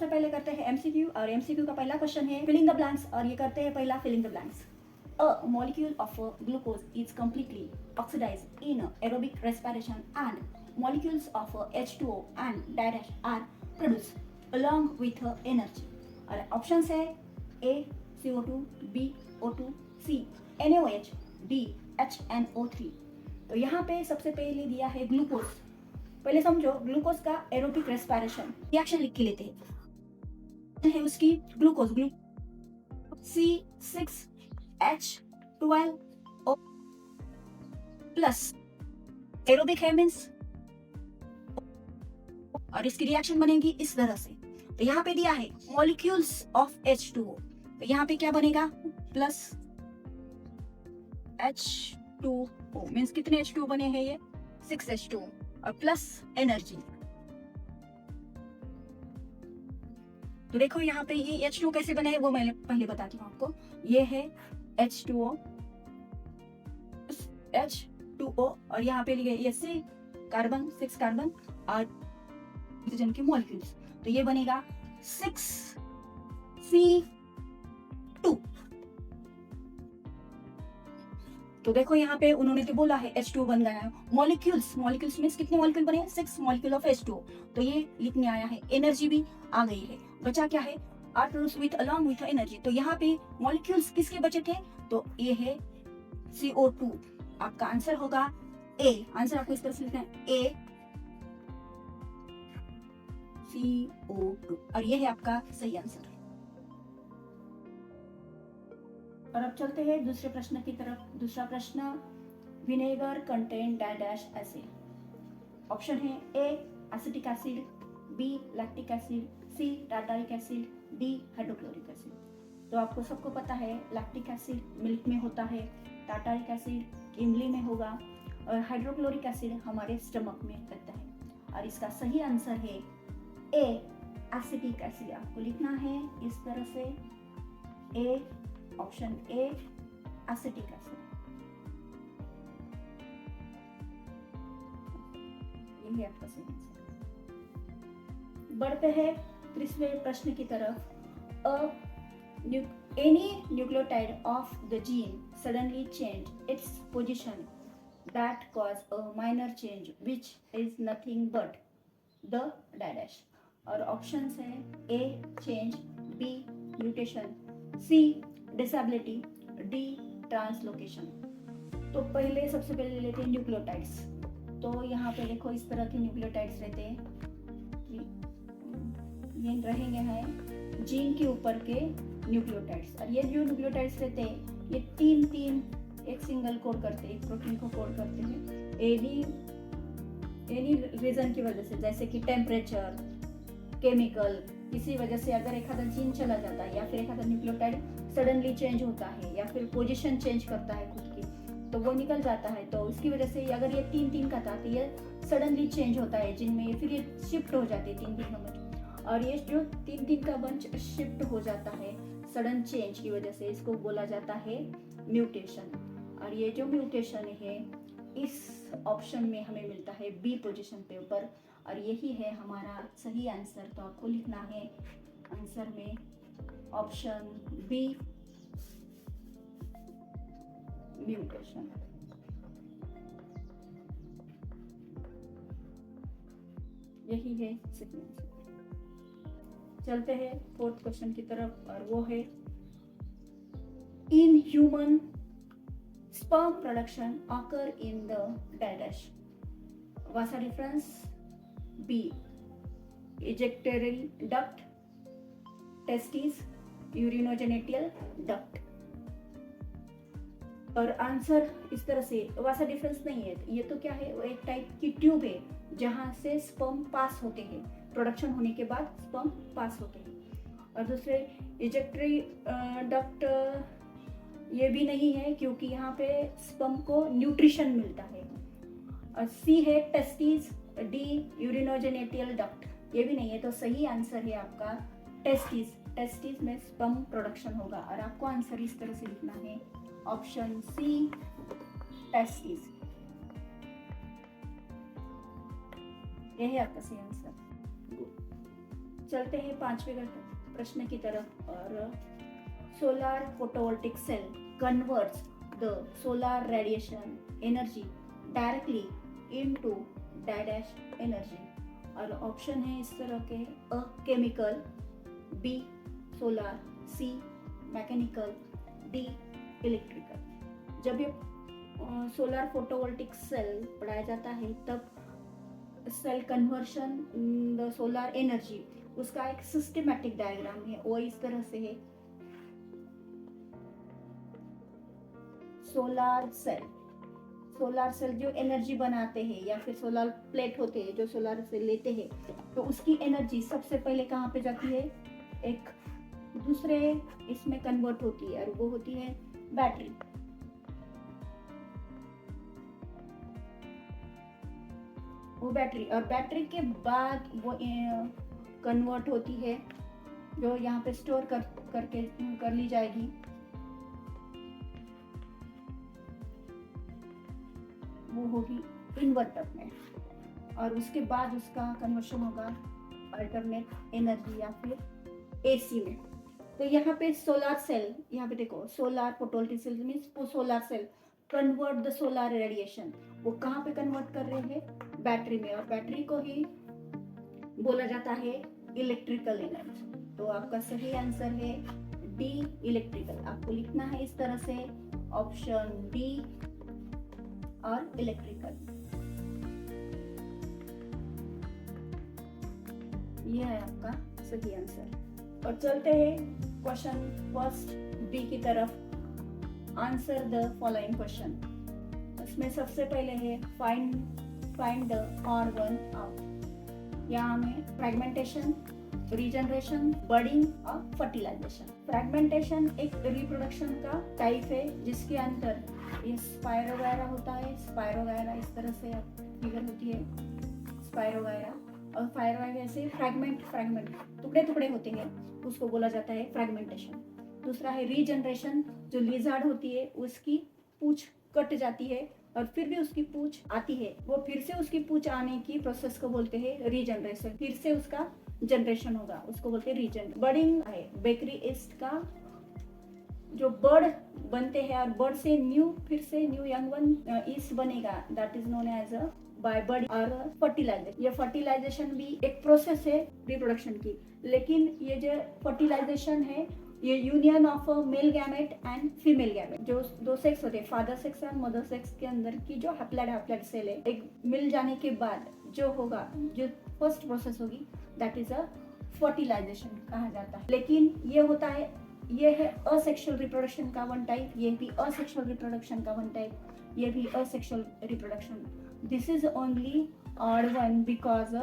सबसे पहले करते हैं एमसीक्यू, और एमसीक्यू का पहला क्वेश्चन है फिलिंग द ब्लैंक्स, और ये करते हैं पहला filling the blanks. A molecule of glucose is completely oxidized in aerobic respiration and molecules of H2O and die dash are produced along with energy। और ऑप्शंस है A CO2, B O2, C NaOH, D HNO3। तो यहाँ पे सबसे पहले दिया है glucose. पहले समझो ग्लूकोज का एरोबिक रेस्पिरेशन रिएक्शन लिख के लेते हैं, है उसकी ग्लूकोज C6H12O प्लस एरोबिक है मीन्स, और इसकी रिएक्शन बनेगी इस तरह से। तो यहाँ पे दिया है मॉलिक्यूल्स ऑफ H2O, तो यहाँ पे क्या बनेगा प्लस H2O मीन्स कितने H2O बने हैं, ये 6H2O, और प्लस एनर्जी। तो देखो यहाँ पे ये H2O कैसे बने हैं वो मैं पहले बताती हूँ आपको। ये है H2O, और यहाँ पे लिखे ये 6 कार्बन और ऑक्सीजन के मॉलिक्यूल्स, तो ये बनेगा 6C2। तो देखो यहाँ पे उन्होंने तो बोला है H2O बन गया है। मॉलिक्यूल्स मीन्स कितने मॉलिक्यूल बने हैं, 6 मॉलिक्यूल ऑफ H2O, तो ये लिखने आया है। एनर्जी भी आ गई है, बचा क्या है are produce with along with energy. तो यहाँ पे मॉलिक्यूल्स किसके बचे थे, तो ये है CO2। आपका आंसर होगा ए। आंसर आपको इस तरह से लिखना है A CO2, और ये है आपका सही आंसर। और अब चलते हैं दूसरे प्रश्न की तरफ। दूसरा प्रश्न, vinegar contain dash acid. Option है A acetic acid, B lactic acid, C tartaric acid, D hydrochloric acid. तो आपको सबको पता है लैक्टिक एसिड मिल्क में होता है, टार्टारिक एसिड इमली में होगा, और हाइड्रोक्लोरिक एसिड हमारे स्टमक में रहता है। और इसका सही आंसर है A एसिटिक एसिड। आपको लिखना है इस तरह से A, option A acetic acid. यही आपका सही आंसर। बढ़ते हैं तीसरे प्रश्न की तरफ। Any nucleotide of the gene suddenly change its position that cause a minor change which is nothing but the dash। और ऑप्शंस हैं A change, B mutation, C disability, D translocation. तो पहले सबसे पहले लेते हैं न्यूक्लियोटाइड्स। तो यहाँ पे देखो इस तरह के न्यूक्लियोटाइड्स रहते हैं, ये रहेंगे हैं जीन के ऊपर के न्यूक्लियोटाइड्स। और ये जो न्यूक्लियोटाइड्स रहते हैं ये तीन एक सिंगल कोड करते हैं, एक प्रोटीन को कोड करते हैं एनी रीजन की वजह से, जैसे कि टेम्परेचर, केमिकल, किसी वजह से अगर एक आधा जीन चला जाता है या फिर एक आधा न्यूक्लियोटाइड सडनली चेंज होता है या फिर पोजीशन चेंज करता है खुद की, तो वो निकल जाता है। तो उसकी वजह से अगर ये तीन का था तो ये सडनली चेंज होता है जिनमें ये फिर ये शिफ्ट हो जाते हैं तीन का बंच। और ये जो तीन का बंच शिफ्ट हो जाता है सडन चेंज की वजह से, इसको बोला जाता है म्यूटेशन। और ये जो म्यूटेशन है इस ऑप्शन में हमें मिलता है बी पोजीशन पे ऊपर, और यही है हमारा सही आंसर। तो आपको लिखना है आंसर में ऑप्शन बी म्यूटेशन। यही है सही आंसर। चलते हैं फोर्थ क्वेश्चन की तरफ, और वो है in human sperm production occur in the dash। What's the difference? B ejectatory duct, testes, urinogenital duct। और आंसर इस तरह से, वैसा डिफरेंस नहीं है। ये तो क्या है, वो एक टाइप की ट्यूब है जहां से स्पर्म पास होते हैं, प्रोडक्शन होने के बाद स्पर्म पास होते हैं। और दूसरे इजेक्टरी डक्ट ये भी नहीं है क्योंकि यहाँ पे स्पर्म को न्यूट्रिशन मिलता है। और सी है टेस्टिस, डी यूरिनोजेनेटियल डक्ट, ये भी नहीं है। तो सही आंसर है आपका टेस्टिस में स्पर्म प्रोडक्शन होगा। और आपको आंसर इस तरह से लिखना है ऑप्शन सी टेस्टिस। ये है आपका सही आंसर। चलते हैं 5वें प्रश्न की तरफ। और solar photovoltaic cell converts the solar radiation energy directly into dash energy. और ऑप्शन है इस तरह के: A chemical, B solar, C mechanical, D electrical. जब ये सोलर फोटोवोल्टिक सेल पढ़ाया जाता है तब cell conversion the solar energy, उसका एक सिस्टमैटिक डायग्राम है, वो इस तरह से है। सोलर सेल जो एनर्जी बनाते हैं या फिर सोलर प्लेट होते हैं जो सोलर से लेते हैं, तो उसकी एनर्जी सबसे पहले कहाँ पे जाती है? एक दूसरे इसमें कन्वर्ट होती है और वो होती है बैटरी। और बैटरी के बाद वो कन्वर्ट होती है, जो यहाँ पे स्टोर कर ली जाएगी। वो होगी इन्वर्टर में, और उसके बाद उसका कन्वर्शन होगा अल्टरनेट एनर्जी या फिर एसी में। तो यहाँ पे सोलर सेल, यहाँ पे देखो solar photovoltaic cell means solar cell convert the solar radiation, वो कहाँ पे कन्वर्ट कर रहे हैं? बैटरी में, और बैटरी को ही बोला जाता है इलेक्ट्रिकल एनर्जी। तो आपका सही आंसर है डी इलेक्ट्रिकल। आपको लिखना है इस तरह से ऑप्शन डी और इलेक्ट्रिकल। यह है आपका सही आंसर। और चलते हैं क्वेश्चन फर्स्ट बी की तरफ। Answer the following question. इसमें सबसे पहले है find the odd one out. यहाँ में फ्रैगमेंटेशन, रीजनरेशन, बर्डिंग और फर्टिलाइजेशन। फ्रैगमेंटेशन एक रिप्रोडक्शन का टाइप है जिसके अंदर ये स्पाइरोगायरा होता है। स्पाइरोगायरा इस तरह से फिगर होती है, स्पाइरोगायरा। और स्पाइरोगायरा से फ्रैगमेंट टुकड़े होते हैं, उसको बोला जाता है फ्रैगमेंटेशन। दूसरा है रीजनरेशन, जो लिजार्ड होती है उसकी पूंछ कट जाती है और फिर भी उसकी पूंछ आती है, वो फिर से उसकी पूंछ आने की प्रोसेस को बोलते हैं रीजनरेशन। फिर से उसका जनरेशन होगा, उसको बोलते हैं रीजन। बर्डिंग है बेकरी ईस्ट का, जो बर्ड बनते हैं और बर्ड से फिर से न्यू यंग वन ईस्ट बनेगा, that is known as a by bird. और फर्टिलाइजेशन, ये फर्टिलाइजेशन भी एक प्रोसेस है रिप्रोडक्शन की, लेकिन ये जो फर्टिलाइजेशन है ये union of male gamete and female gamete, जो दो सेक्स होते हैं, फादर सेक्स और मदर सेक्स के अंदर की जो हैप्लॉइड सेल है, एक मिल जाने के बाद जो होगा, जो फर्स्ट प्रोसेस होगी, दैट इज अ फर्टिलाइजेशन कहा जाता है। लेकिन ये होता है, ये है असेक्सुअल रिप्रोडक्शन का वन टाइप, ये भी असेक्सुअल रिप्रोडक्शन का वन टाइप, ये भी asexual reproduction. This is only odd one because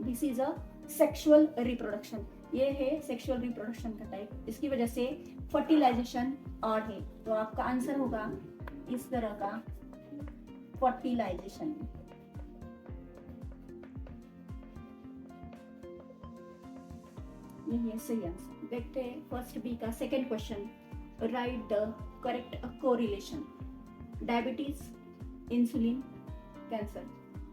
this is a sexual reproduction. ये है सेक्सुअल रिप्रोडक्शन का टाइप, इसकी वजह से फर्टिलाइजेशन ऑड है। तो आपका आंसर होगा इस तरह का फर्टिलाइजेशन। यही है सही आंसर। देखते हैं फर्स्ट बी का second question. Right the correct correlation. Diabetes, insulin, cancer.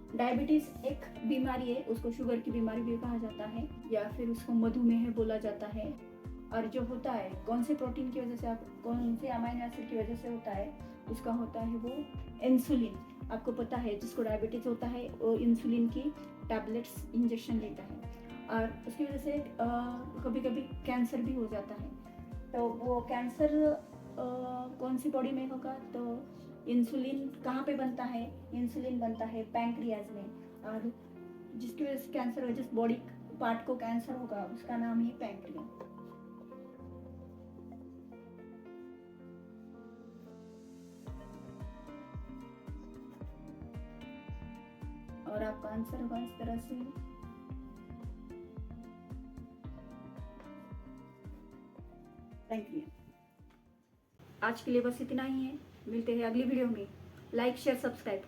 Diabetes एक बीमारी है, उसको शुगर की बीमारी भी कहा जाता है या फिर उसको मधुमेह बोला जाता है। और जो होता है कौन से प्रोटीन की वजह से, कौन से अमाइनो एसिड की वजह से होता है, उसका होता है वो इंसुलिन। आपको पता है जिसको डायबिटीज होता है वो इंसुलिन की टैबलेट्स इंजेक्शन लेता है, और उसकी वजह से कभी कभी कैंसर भी हो जाता है। तो वो कैंसर कौन सी बॉडी में होगा? तो इंसुलिन कहाँ पे बनता है? इंसुलिन बनता है पैंक्रियाज में, और जिसकी वजह से कैंसर हो, जिस बॉडी पार्ट को कैंसर होगा उसका नाम ही पैंक्रिया। और आपका आंसर होगा इस तरह से। Thank you. आज के लिए बस इतना ही है, मिलते हैं अगली वीडियो में। Like share subscribe.